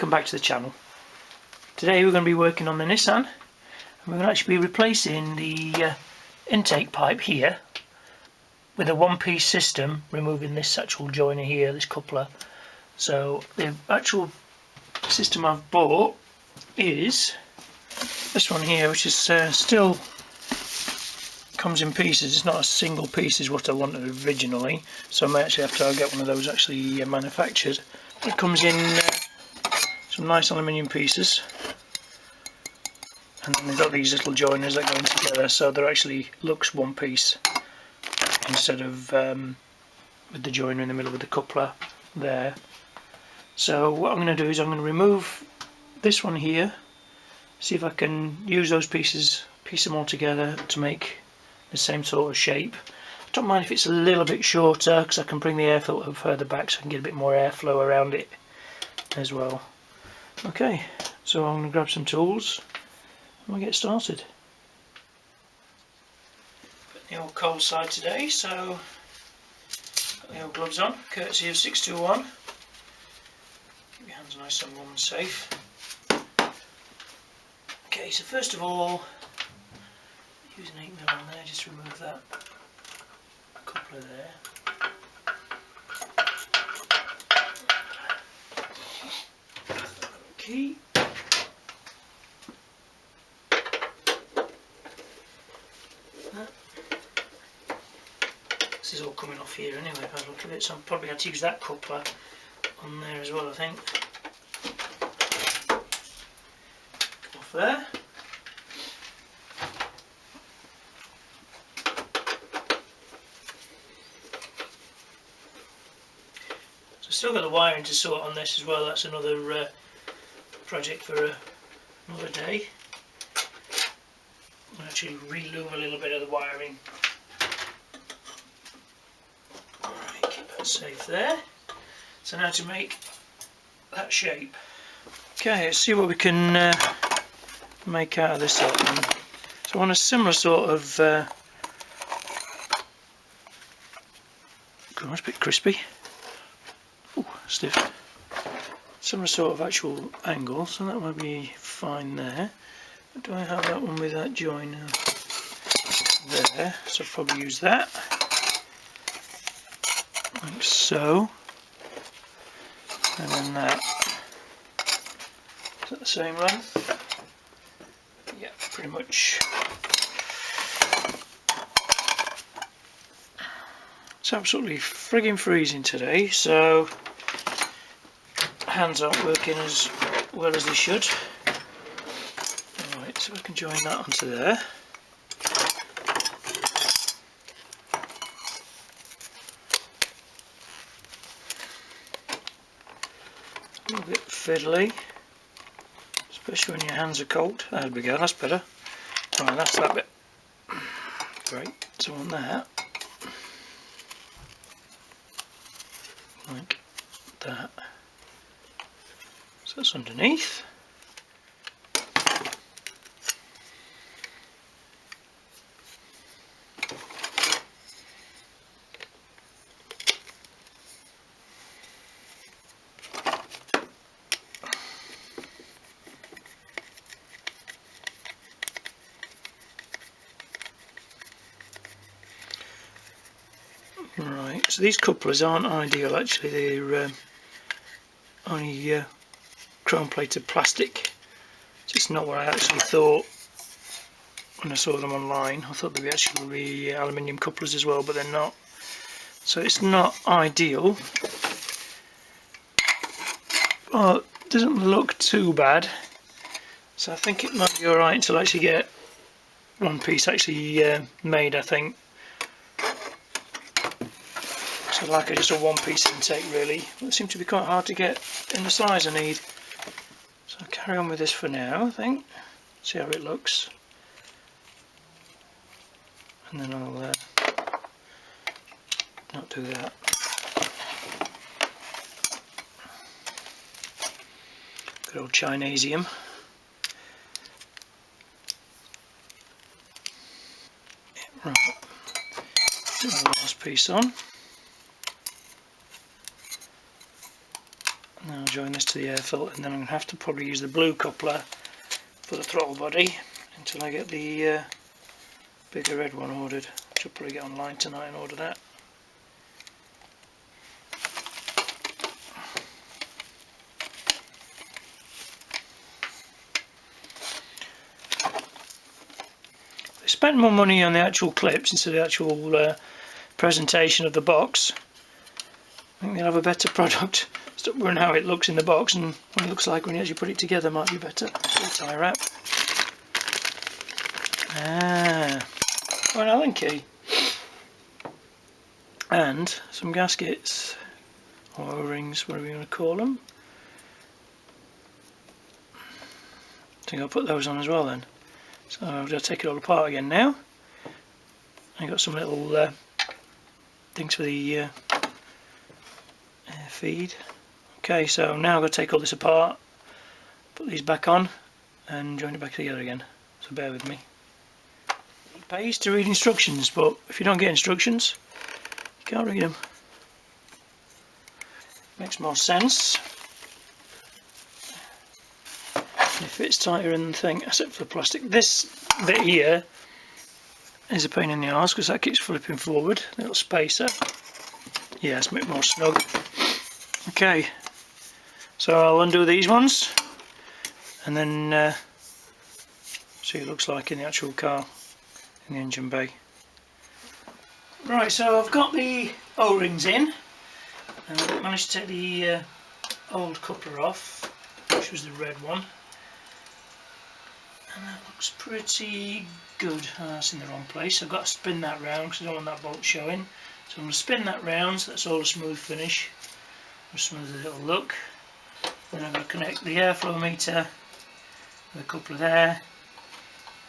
welcome back to the channel. Today we're going to be working on the Nissan, and we're going to actually be replacing the intake pipe here with a one-piece system, removing this actual joiner here, this coupler. So the actual system I've bought is this one here, which is still comes in pieces. It's not a single piece is what I wanted originally, so I may actually have to get one of those actually manufactured. It comes in some nice aluminium pieces, and then they've got these little joiners that go in together, so they're actually looks one piece instead of with the joiner in the middle with the coupler there. So what I'm going to do is I'm going to remove this one here, see if I can use those pieces, piece them all together to make the same sort of shape. I don't mind if it's a little bit shorter, because I can bring the air filter further back so I can get a bit more airflow around it as well. Okay, so I'm going to grab some tools and we'll get started. Got the old cold side today, so got the old gloves on, courtesy of 621. Keep your hands nice and warm and safe. Okay, so first of all, use an 8mm on there, just remove that coupler there. Okay. This is all coming off here anyway if I look at it, so I'm probably going to use that coupler on there as well, I think. Come off there. So I've still got the wiring to sort on this as well. That's another project for another day. I'll actually re-loom a little bit of the wiring. Alright, keep that safe there. So now to make that shape. Okay, let's see what we can make out of this sort of thing. So I want a similar sort of God, that's a bit crispy. Ooh, stiff. Similar sort of actual angle, so that might be fine there. But do I have that one with that joiner there? So I'll probably use that, like so, and then that. Is that the same length? Yeah, pretty much. It's absolutely frigging freezing today, so hands aren't working as well as they should. Alright, so I can join that onto there. A little bit fiddly, especially when your hands are cold. There we go, that's better. Right, that's that bit. Great, so on that, like that. So that's underneath. Right, so these couplers aren't ideal actually, they're only chrome plated plastic. So it's not what I actually thought when I saw them online. I thought they'd be actually aluminium couplers as well, but they're not. So it's not ideal. Well, it doesn't look too bad. So I think it might be alright until I actually get one piece actually made, I think. So like just a one piece intake really. But it seems to be quite hard to get in the size I need. So I'll carry on with this for now, I think. See how it looks. And then I'll not do that. Good old Chinesium. Right. Put the last piece on. Now join this to the air filter, and then I'm going to have to probably use the blue coupler for the throttle body until I get the bigger red one ordered, which I'll probably get online tonight and order that. They spent more money on the actual clips instead of the actual presentation of the box. I think they'll have a better product. Stop worrying how it looks in the box, and what it looks like when you actually put it together might be better. Tie wrap. An Allen key. And some gaskets, or O-rings, whatever you want to call them. I think I'll put those on as well then. So I'm going to take it all apart again now. I've got some little things for the air feed. Okay, so now I'm going to take all this apart, put these back on and join it back together again, so bear with me. It pays to read instructions, but if you don't get instructions you can't read them. Makes more sense. It fits tighter in the thing, except for the plastic. This bit here is a pain in the arse because that keeps flipping forward. Little spacer. Yeah, it's a bit more snug. Okay, so I'll undo these ones and then see what it looks like in the actual car, in the engine bay. Right, so I've got the O-rings in, and I managed to take the old coupler off, which was the red one, and that looks pretty good. That's in the wrong place. I've got to spin that round because I don't want that bolt showing, so I'm going to spin that round so that's all a smooth finish. Smooth as it'll look. Then I'm going to connect the airflow meter with a coupler there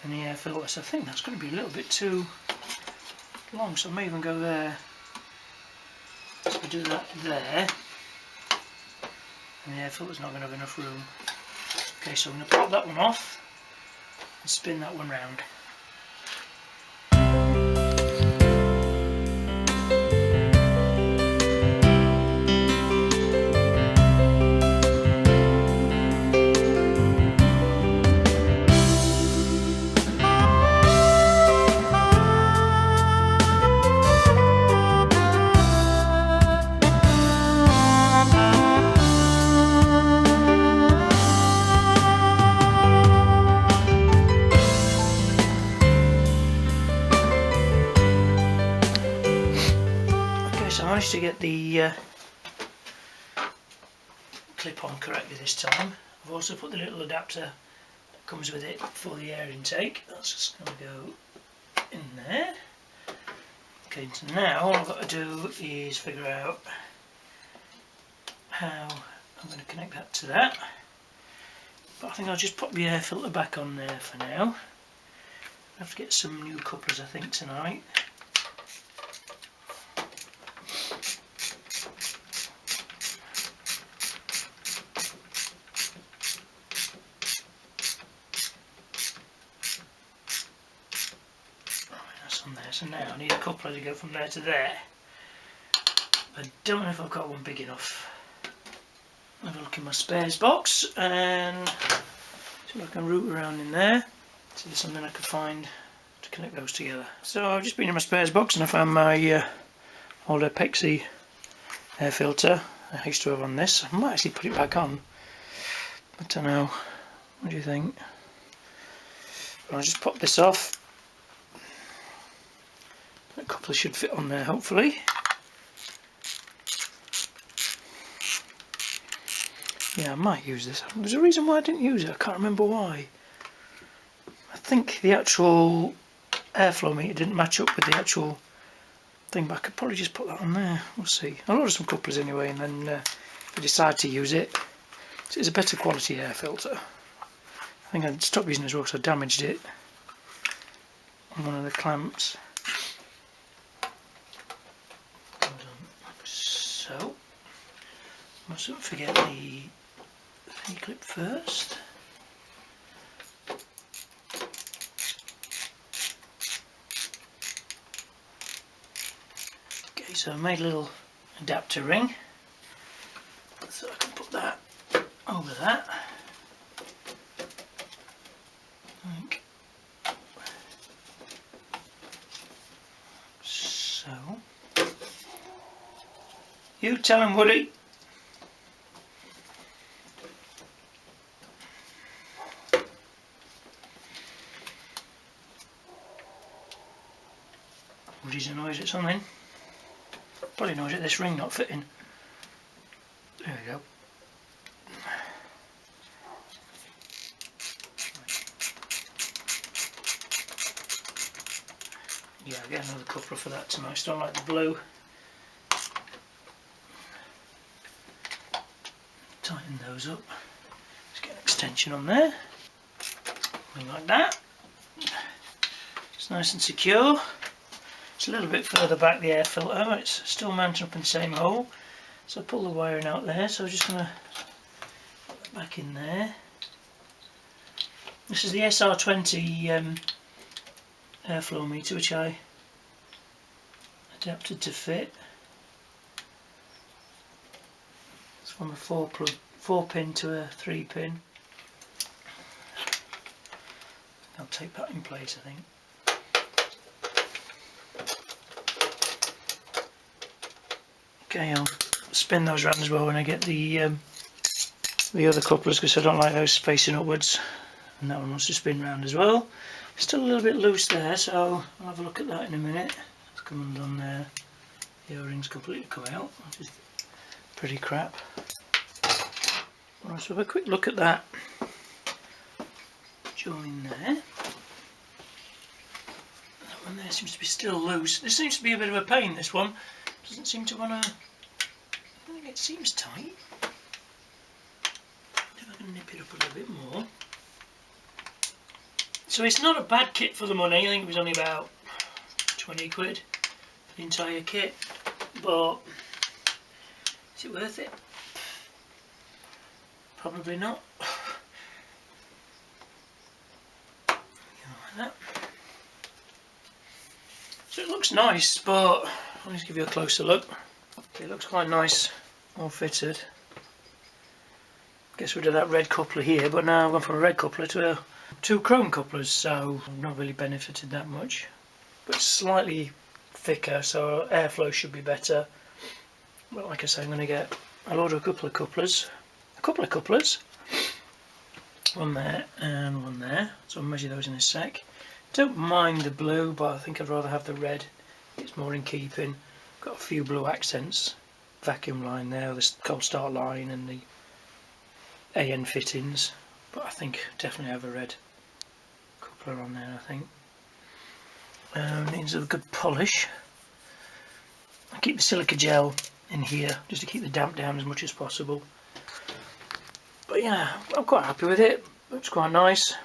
and the air filter. So I think that's going to be a little bit too long, so I may even go there. So I do that there, and the air filter's not going to have enough room. Okay, so I'm going to pop that one off and spin that one round. I managed to get the clip on correctly this time. I've also put the little adapter that comes with it for the air intake. That's just going to go in there. Okay, so now all I've got to do is figure out how I'm going to connect that to that. But I think I'll just pop the air filter back on there for now. I have to get some new couplers, I think, tonight. So now I need a coupler to go from there to there. I don't know if I've got one big enough. I'll have a look in my spares box and see if I can root around in there. See if there's something I can find to connect those together. So I've just been in my spares box and I found my old Pexi air filter I used to have on this. I might actually put it back on. I don't know. What do you think? I'll just pop this off. A coupler should fit on there, hopefully. Yeah, I might use this. There's a reason why I didn't use it. I can't remember why. I think the actual airflow meter didn't match up with the actual thing, but I could probably just put that on there. We'll see. I'll order some couplers anyway, and then if I decide to use it, it's a better quality air filter. I think I'd stop using it as well because I damaged it on one of the clamps. So, mustn't forget the thingy clip first. Okay, so I made a little adapter ring, so I can put that over that. Like so. You tell him, Woody. Woody's annoyed at something. Probably annoyed at this ring not fitting. There we go. Yeah, I'll get another coupler for that tonight. I still like the blue. Tighten those up. Let's get an extension on there. Something like that. It's nice and secure. It's a little bit further back, the air filter, but it's still mounted up in the same hole. So I pull the wiring out there, so I'm just going to put that back in there. This is the SR20 airflow meter, which I adapted to fit. It's from a 4 pin to a 3 pin. I'll take that in place, I think. Okay, I'll spin those around as well when I get the other couplers, because I don't like those facing upwards, and that one wants to spin round as well. Still a little bit loose there, so I'll have a look at that in a minute. It's come undone there. The O-ring's completely come out, which is pretty crap. Right, so have a quick look at that join there. That one there seems to be still loose. This seems to be a bit of a pain, this one. Doesn't seem to want to... I think it seems tight. If I can nip it up a little bit more. So it's not a bad kit for the money. I think it was only about 20 quid for the entire kit. But is it worth it? Probably not. Like that. So it looks nice, but I'll just give you a closer look. It looks quite nice, all fitted. Gets rid of that red coupler here, but now I've gone from a red coupler to two chrome couplers, so I've not really benefited that much. But it's slightly thicker, so airflow should be better. But like I say, I'm going to get a load of a couple of couplers. One there and one there, so I'll measure those in a sec. Don't mind the blue, but I think I'd rather have the red. It's more in keeping. Got a few blue accents, vacuum line there, the cold start line and the AN fittings, but I think definitely have a red coupler on there, I think. Needs a good polish. I keep the silica gel in here just to keep the damp down as much as possible. But yeah, I'm quite happy with it. Looks quite nice.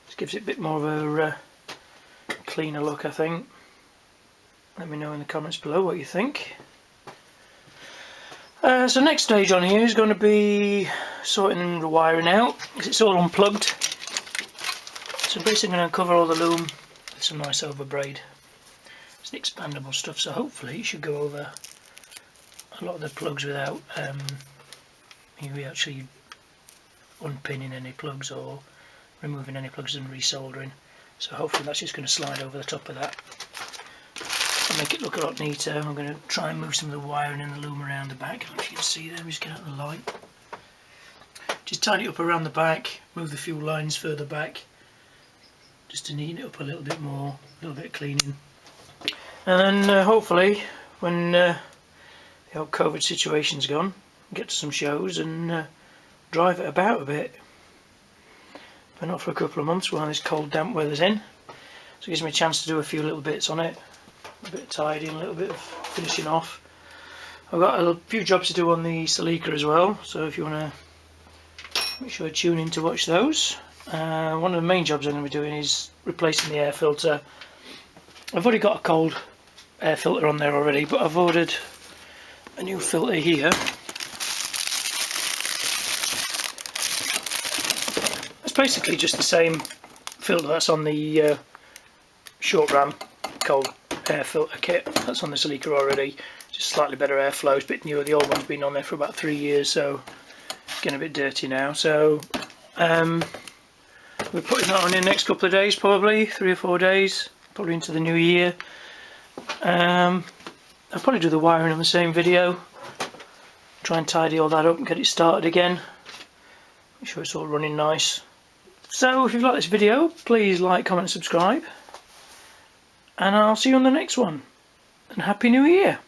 Just gives it a bit more of a cleaner look, I think. Let me know in the comments below what you think. So next stage on here is going to be sorting the wiring out, because it's all unplugged. So basically I'm going to cover all the loom with some nice overbraid. It's the expandable stuff, so hopefully it should go over a lot of the plugs without you actually unpinning any plugs or removing any plugs and resoldering. So hopefully that's just going to slide over the top of that and make it look a lot neater. I'm going to try and move some of the wiring and the loom around the back. I don't know if you can see there, just get out the light. Just tidy it up around the back, move the fuel lines further back, just to neaten it up a little bit more, a little bit of cleaning. And then hopefully when the old COVID situation's gone, get to some shows and drive it about a bit, but not for a couple of months while this cold damp weather's in. So it gives me a chance to do a few little bits on it, a bit of tidying, a little bit of finishing off. I've got a few jobs to do on the Celica as well, so if you want to make sure you tune in to watch those. One of the main jobs I'm going to be doing is replacing the air filter. I've already got a cold air filter on there already, but I've ordered a new filter here. It's basically just the same filter that's on the short ram cold air filter kit that's on the Celica already, just slightly better airflow. It's a bit newer. The old one's been on there for about 3 years, so getting a bit dirty now, so we're putting that on in the next couple of days, probably 3 or 4 days, probably into the new year. I'll probably do the wiring on the same video, try and tidy all that up and get it started again, make sure it's all running nice. So if you've liked this video, please like, comment and subscribe, and I'll see you on the next one, and Happy New Year!